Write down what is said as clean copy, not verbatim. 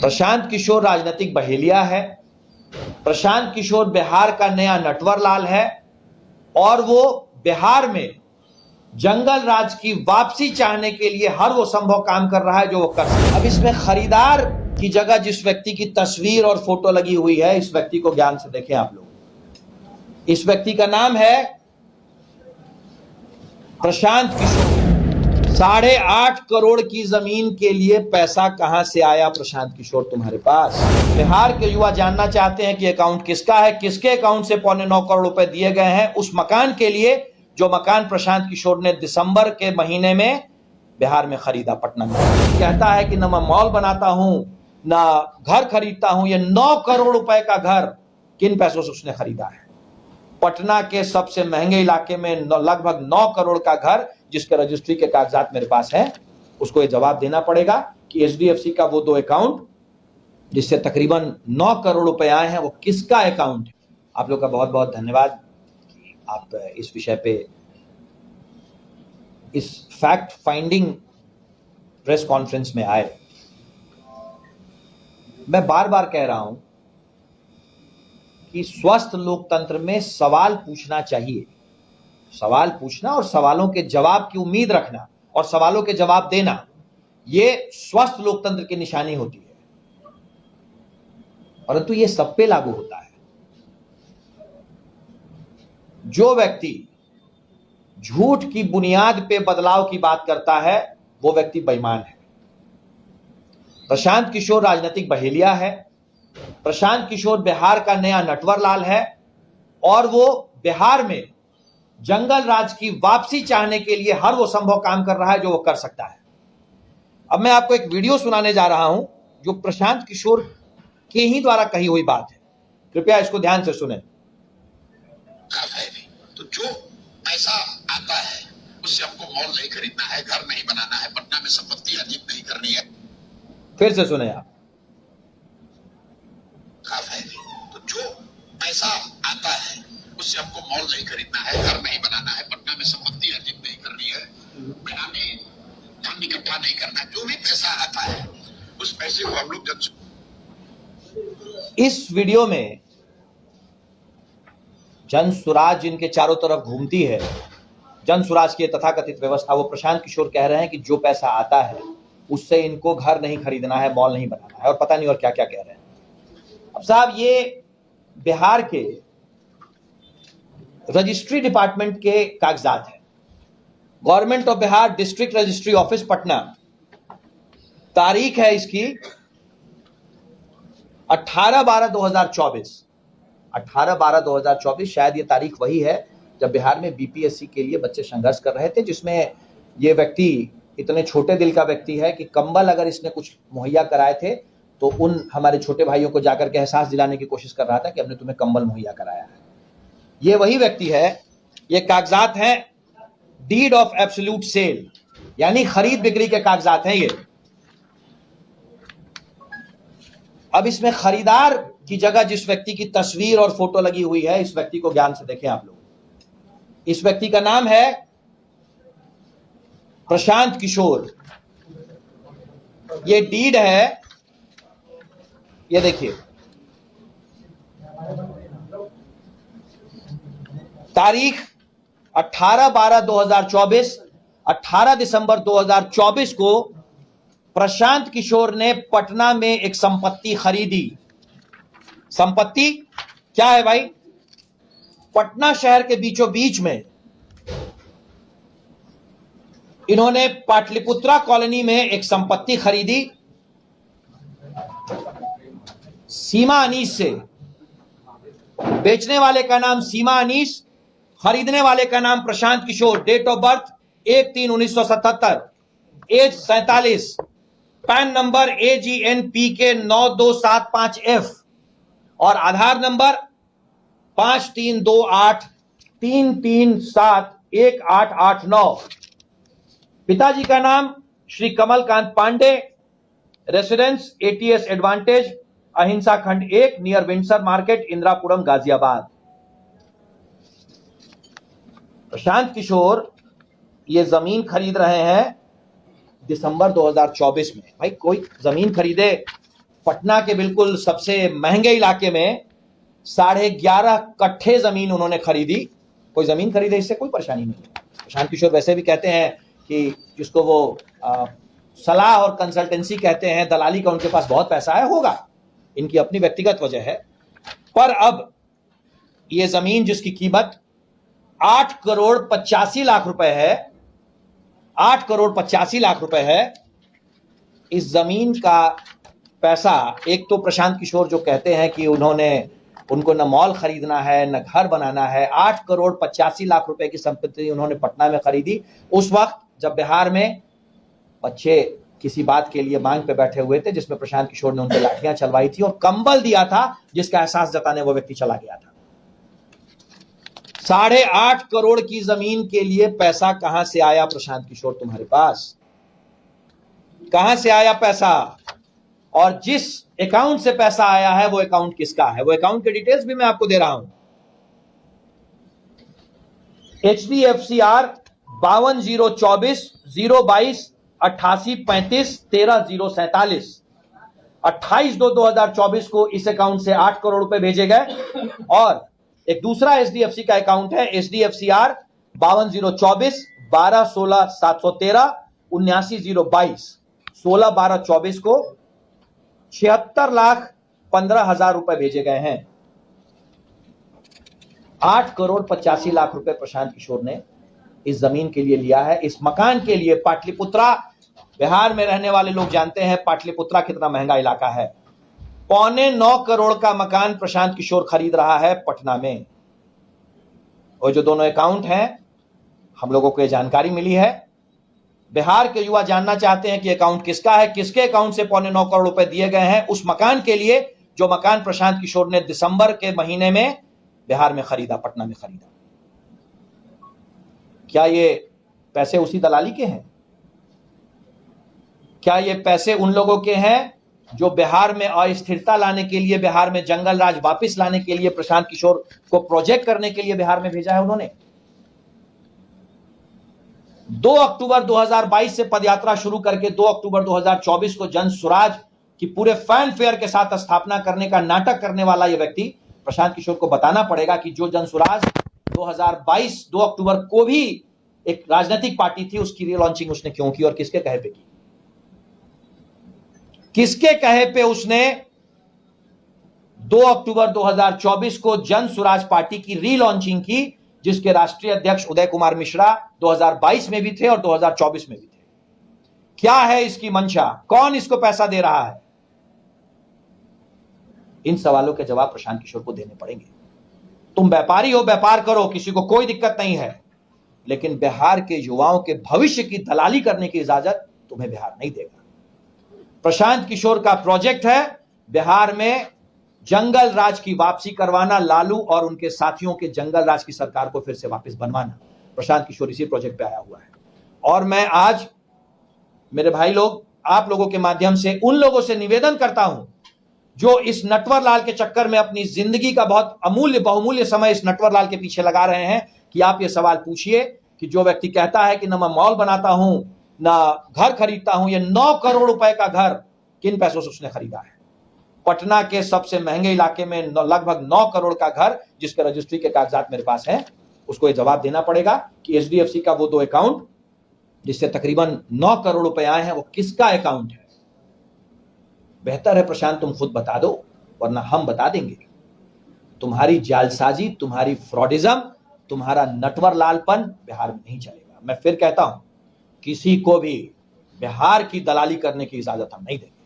प्रशांत किशोर राजनीतिक बहेलिया है। प्रशांत किशोर बिहार का नया नटवर लाल है और वो बिहार में जंगल राज की वापसी चाहने के लिए हर वो संभव काम कर रहा है जो वो कर सकता है। अब इसमें खरीदार की जगह जिस व्यक्ति की तस्वीर और फोटो लगी हुई है, इस व्यक्ति को ध्यान से देखें आप लोग। इस व्यक्ति का नाम है प्रशांत किशोर। 8.5 करोड़ की जमीन के लिए पैसा कहां से आया प्रशांत किशोर तुम्हारे पास? बिहार के युवा जानना चाहते हैं कि अकाउंट किसका है, किसके अकाउंट से 9.25 करोड़ रुपए दिए गए हैं उस मकान के लिए जो मकान प्रशांत किशोर ने दिसंबर के महीने में बिहार में खरीदा पटना में। कहता है कि ना मैं मॉल बनाता हूं ना घर खरीदता हूं। ये 9 करोड़ रुपए का घर किन पैसों से उसने खरीदा है? पटना के सबसे महंगे इलाके में लगभग 9 करोड़ का घर जिसके रजिस्ट्री के कागजात मेरे पास है, उसको ये जवाब देना पड़ेगा कि एचडीएफसी का वो 2 अकाउंट जिससे तकरीबन 9 करोड़ रुपए आए हैं वो किसका अकाउंट है? आप लोग का बहुत बहुत धन्यवाद कि आप इस विषय पे इस फैक्ट फाइंडिंग प्रेस कॉन्फ्रेंस में आए। मैं बार बार कह रहा हूं कि स्वस्थ लोकतंत्र में सवाल पूछना चाहिए। सवाल पूछना और सवालों के जवाब की उम्मीद रखना और सवालों के जवाब देना, यह स्वस्थ लोकतंत्र की निशानी होती है। परंतु यह सब पे लागू होता है। जो व्यक्ति झूठ की बुनियाद पे बदलाव की बात करता है वो व्यक्ति बेईमान है। प्रशांत किशोर राजनीतिक बहेलिया है। प्रशांत किशोर बिहार का नया नटवर लाल है और वो बिहार में जंगल राज की वापसी चाहने के लिए हर वो संभव काम कर रहा है जो वो कर सकता है। अब मैं आपको एक वीडियो सुनाने जा रहा हूं जो प्रशांत किशोर के ही द्वारा कही हुई बात है। कृपया इसको ध्यान से सुनें। तो जो पैसा आता है उससे हमको मॉल नहीं खरीदना है, घर नहीं बनाना है, पटना में संपत्ति अर्जित नहीं करनी है। फिर से सुने आप। तो जो पैसा आता है उससे हमको मॉल नहीं खरीदना है, घर नहीं बनाना है, पटना में संपत्ति अर्जित नहीं करनी है, बनाने धन इकट्ठा नहीं करना। जो भी पैसा आता है उस पैसे को हम लोग इस वीडियो में जन सुराज जिनके चारों तरफ घूमती है, जन सुराज की तथाकथित व्यवस्था, वो प्रशांत किशोर कह रहे हैं कि जो पैसा आता है उससे इनको घर नहीं खरीदना है, मॉल नहीं बनाना है और पता नहीं और क्या क्या कह रहे हैं। अब साहब, ये बिहार के रजिस्ट्री डिपार्टमेंट के कागजात है। Government of Bihar district registry office Patna. तारीख है इसकी 18/12/2024। 18/12/2024 शायद ये तारीख वही है जब बिहार में बीपीएससी के लिए बच्चे संघर्ष कर रहे थे, जिसमें ये व्यक्ति इतने छोटे दिल का व्यक्ति है कि कंबल अगर इसने कुछ मुहैया कराए थे तो उन हमारे छोटे भाइयों को जाकर के एहसास दिलाने की कोशिश कर रहा था कि हमने तुम्हें कंबल मुहैया कराया है। ये वही व्यक्ति है। ये कागजात हैं डीड ऑफ एब्सोल्यूट सेल, यानी खरीद बिक्री के कागजात हैं ये। अब इसमें खरीदार की जगह जिस व्यक्ति की तस्वीर और फोटो लगी हुई है, इस व्यक्ति को ध्यान से देखें आप लोग। इस व्यक्ति का नाम है प्रशांत किशोर। ये डीड है, ये देखिए, तारीख 18/12/2024, 18 दिसंबर 2024 को प्रशांत किशोर ने पटना में एक संपत्ति खरीदी। संपत्ति क्या है भाई? पटना शहर के बीचों बीच में इन्होंने पाटलिपुत्रा कॉलोनी में एक संपत्ति खरीदी सीमा अनीस से। बेचने वाले का नाम सीमा अनीस, खरीदने वाले का नाम Prashant Kishor. Date of birth 1/3/1977, age 47, PAN number AGNPK 9275F और आधार नंबर 532833718889। पिताजी का नाम Shri Kamalkant Pandey, residence ATS advantage, Ahinsa Khand 1, near Windsor market, Indirapuram, Ghaziabad. Prashant Kishor ये जमीन खरीद रहे हैं दिसंबर 2024 में। भाई कोई जमीन खरीदे पटना के बिल्कुल सबसे महंगे इलाके में 11.5 कट्ठे जमीन उन्होंने खरीदी। कोई जमीन खरीदे इससे कोई परेशानी नहीं है। प्रशांत किशोर वैसे भी कहते हैं कि जिसको वो सलाह और कंसल्टेंसी कहते हैं, दलाली का उनके पास बहुत पैसा है, होगा, इनकी अपनी व्यक्तिगत वजह है। पर अब ये जमीन जिसकी कीमत 8 करोड़ 85 लाख रुपए है, 8 करोड़ 85 लाख रुपए है, इस जमीन का पैसा, एक तो प्रशांत किशोर जो कहते हैं कि उनको न मॉल खरीदना है न घर बनाना है, 8 करोड़ 85 लाख रुपए की संपत्ति उन्होंने पटना में खरीदी उस वक्त जब बिहार में बच्चे किसी बात के लिए मांग पे बैठे हुए थे, जिसमें प्रशांत किशोर ने उनसे लाठियां चलवाई थी और कंबल दिया था, जिसका एहसास जताने वो व्यक्ति चला गया था। 8.5 करोड़ की जमीन के लिए पैसा कहां से आया प्रशांत किशोर तुम्हारे पास? कहां से आया पैसा? और जिस अकाउंट से पैसा आया है वो अकाउंट किसका है? वो अकाउंट के डिटेल्स भी मैं आपको दे रहा हूं। HDFCR 52042022 8835 13047 28/2/2024 को इस अकाउंट से 8 करोड़ रुपए भेजे गए। और एक दूसरा HDFC का अकाउंट है HDFCR 520420 1216 713 79022 16/12/24 को 76,15,000 रुपए भेजे गए हैं। 8 करोड़ 85 लाख रुपए प्रशांत किशोर ने इस जमीन के लिए लिया है, इस मकान के लिए। पाटलिपुत्रा, बिहार में रहने वाले लोग जानते हैं पाटलिपुत्रा कितना महंगा इलाका है। 8.25 करोड़ का मकान प्रशांत किशोर खरीद रहा है पटना में। और जो दोनों अकाउंट हैं, हम लोगों को यह जानकारी मिली है। बिहार के युवा जानना चाहते हैं कि अकाउंट किसका है, किसके अकाउंट से 8.25 करोड़ रुपए दिए गए हैं उस मकान के लिए जो मकान प्रशांत किशोर ने दिसंबर के महीने में बिहार में खरीदा, पटना में खरीदा। क्या ये पैसे उसी दलाली के हैं? क्या ये पैसे उन लोगों के हैं जो बिहार में अस्थिरता लाने के लिए, बिहार में जंगल राज वापस लाने के लिए, प्रशांत किशोर को प्रोजेक्ट करने के लिए बिहार में भेजा है उन्होंने? 2 अक्टूबर 2022 से पदयात्रा शुरू करके 2 अक्टूबर 2024 को जन स्वराज की पूरे फैन फेयर के साथ स्थापना करने का नाटक करने वाला यह व्यक्ति प्रशांत किशोर को बताना पड़ेगा कि जो जन स्वराज 2022 2 अक्टूबर को भी एक राजनीतिक पार्टी थी, उसकी रीलॉन्चिंग उसने क्यों की और किसके कहे पे की? किसके कहे पे उसने 2 अक्टूबर 2024 को जन स्वराज पार्टी की रीलॉन्चिंग की, जिसके राष्ट्रीय अध्यक्ष उदय कुमार मिश्रा 2022 में भी थे और 2024 में भी थे? क्या है इसकी मंशा? कौन इसको पैसा दे रहा है? इन सवालों के जवाब प्रशांत किशोर को देने पड़ेंगे। तुम व्यापारी हो, व्यापार करो, किसी को कोई दिक्कत नहीं है, लेकिन बिहार के युवाओं के भविष्य की दलाली करने की इजाजत तुम्हें बिहार नहीं देगा। प्रशांत किशोर का प्रोजेक्ट है बिहार में जंगल राज की वापसी करवाना, लालू और उनके साथियों के जंगल राज की सरकार को फिर से वापस बनवाना। प्रशांत किशोर इसी प्रोजेक्ट पे आया हुआ है। और मैं आज मेरे भाई लोग, आप लोगों के माध्यम से उन लोगों से निवेदन करता हूं जो इस नटवर लाल के चक्कर में अपनी जिंदगी का बहुत अमूल्य बहुमूल्य समय इस नटवर लाल के पीछे लगा रहे हैं, कि आप ये सवाल पूछिए कि जो व्यक्ति कहता है कि ना मैं मॉल बनाता हूं ना घर खरीदता हूं, ये 9 करोड़ रुपए का घर किन पैसों से उसने खरीदा है? पटना के सबसे महंगे इलाके में लगभग 9 करोड़ का घर, जिसके रजिस्ट्री के कागजात मेरे पास हैं, उसको ये जवाब देना पड़ेगा कि HDFC का वो 2 अकाउंट जिससे तकरीबन 9 करोड़ रुपए आए हैं, वो किसका अकाउंट है? बेहतर है प्रशांत तुम खुद बता दो, वरना हम बता देंगे। तुम्हारी जालसाजी, तुम्हारी फ्रॉडिज्म, तुम्हारा नटवर लालपन बिहार में नहीं चलेगा। मैं फिर कहता हूं, किसी को भी बिहार की दलाली करने की इजाजत हम नहीं देंगे।